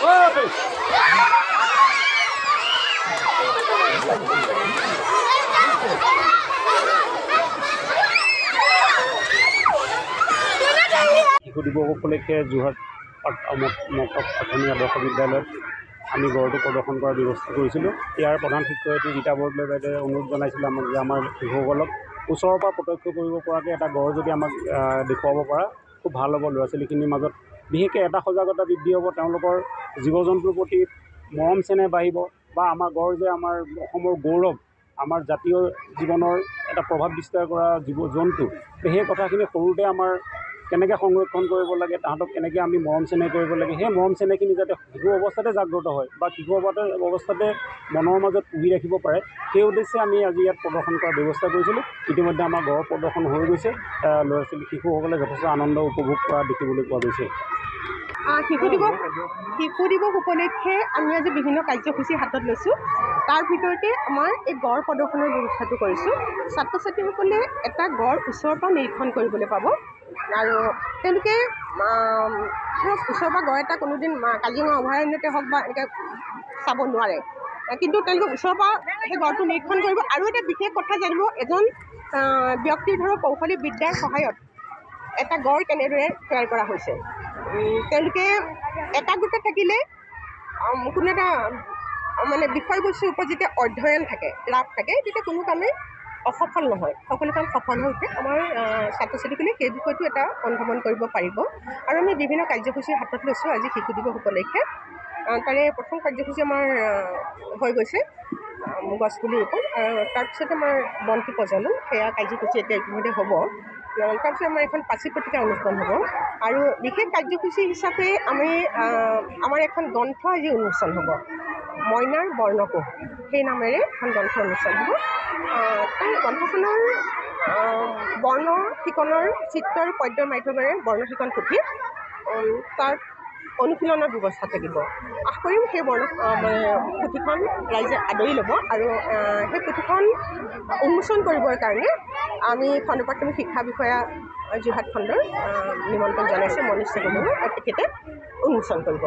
শিশু দিৱস উপলক্ষে যোৰহাট মক্তব প্ৰাথমিক আদৰ্শ বিদ্যালয়ত আমি গড়টো প্ৰদৰ্শন কৰাৰ ব্যৱস্থা কৰিছিলোঁ। ইয়াৰ প্ৰধান শিক্ষয়িত্ৰী ৰীতা বৰদলৈ বাইদেৱে অনুৰোধ জনাইছিলে আমাক যে আমাৰ শিশুসকলক ওচৰৰ পৰা প্ৰত্যক্ষ কৰিব পৰাকৈ এটা গড় যদি আমাক দেখুৱাব পৰা খুব ভাল হ'ব। ল'ৰা ছোৱালীখিনিৰ মাজত বিশেষকৈ এটা সজাগতা বৃদ্ধি হ'ব, তেওঁলোকৰ জীৱ জন্তুৰ প্ৰতি মৰম চেনেহ বাঢ়িব বা আমাৰ গড় যে আমাৰ অসমৰ গৌৰৱ, আমাৰ জাতীয় জীৱনৰ এটা প্ৰভাৱ বিস্তাৰ কৰা জীৱ জন্তু, সেই কথাখিনি সৰুতে আমাৰ কেনেকৈ সংৰক্ষণ কৰিব লাগে, তাহাঁতক কেনেকৈ আমি মৰম চেনেহ কৰিব লাগে, সেই মৰম চেনেহখিনি যাতে শিশু অৱস্থাতে জাগ্ৰত হয় বা শিশু অৱস্থাতে মনৰ মাজত পুহি ৰাখিব পাৰে, সেই উদ্দেশ্যে আমি আজি ইয়াত প্ৰদৰ্শন কৰাৰ ব্যৱস্থা কৰিছিলোঁ। ইতিমধ্যে আমাৰ গড় প্ৰদৰ্শন হৈ গৈছে, ল'ৰা ছোৱালী শিশুসকলে যথেষ্ট আনন্দ উপভোগ কৰা দেখিবলৈ পোৱা গৈছে। শিশু দিৱস উপলক্ষে আমি আজি বিভিন্ন কাৰ্যসূচী হাতত লৈছোঁ। তাৰ ভিতৰতে আমাৰ এই গড় প্ৰদৰ্শনৰ ব্যৱস্থাটো কৰিছোঁ। ছাত্ৰ ছাত্ৰীসকলে এটা গড় ওচৰৰ পৰা নিৰীক্ষণ কৰিবলৈ পাব আৰু তেওঁলোকে ধৰক ওচৰৰ পৰা গড় এটা কোনোদিন কাজিৰঙা অভয়াৰণ্যতে হওক বা এনেকৈ চাব নোৱাৰে, কিন্তু তেওঁলোকে ওচৰৰ পৰা সেই গড়টো নিৰীক্ষণ কৰিব। আৰু এটা বিশেষ কথা জানিব, এজন ব্যক্তিৰ ধৰক কৌশলী বিদ্যাৰ সহায়ত এটা গড় কেনেদৰে তৈয়াৰ কৰা হৈছে। তেওঁলোকে একাগ্ৰতা থাকিলে কোনো এটা মানে বিষয়বস্তুৰ ওপৰত যেতিয়া অধ্যয়ন থাকে, ৰাপ থাকে, তেতিয়া কোনো কামেই অসফল নহয়, সকলো কাম সফল হৈ উঠে। আমাৰ ছাত্ৰ ছাত্ৰীখিনিয়ে সেই বিষয়টো এটা অনুধাৱন কৰিব পাৰিব। আৰু আমি বিভিন্ন কাৰ্যসূচী হাতত লৈছোঁ আজি শিশু দিৱস উপলক্ষে। তাৰে প্ৰথম কাৰ্যসূচী আমাৰ হৈ গৈছে গছপুলি ৰোপণ, আৰু তাৰপিছতে আমাৰ বন্তি প্ৰজ্বলন, সেয়া কাৰ্যসূচী এতিয়া ইতিমধ্যে হ'ব। তাৰপিছত আমাৰ এখন পাচি পত্ৰিকা অনুষ্ঠান হ'ব আৰু বিশেষ কাৰ্যসূচী হিচাপে আমি আমাৰ এখন গ্ৰন্থ আজি অনুষ্ঠান হ'ব, মইনাৰ বৰ্ণকোষ, সেই নামেৰে এখন গ্ৰন্থ অনুষ্ঠান হ'ব। তাৰ গ্ৰন্থখনৰ বৰ্ণ শিকনৰ চিত্ৰ আৰু পদ্যৰ মাধ্যমেৰে বৰ্ণ শিকন পুথি, তাৰ অনুশীলনৰ ব্যৱস্থা থাকিব। আশা কৰিম সেই পুথিখন ৰাইজে আদৰি ল'ব আৰু সেই পুথিখন উন্মোচন কৰিবৰ কাৰণে আমি খণ্ড প্ৰাথমিক শিক্ষা বিষয়া যোৰহাট খণ্ডৰ নিমন্ত্ৰণ জনাইছোঁ মনীষ চেগোহাৰে, আৰু তেখেতে উন্মোচন কৰিব।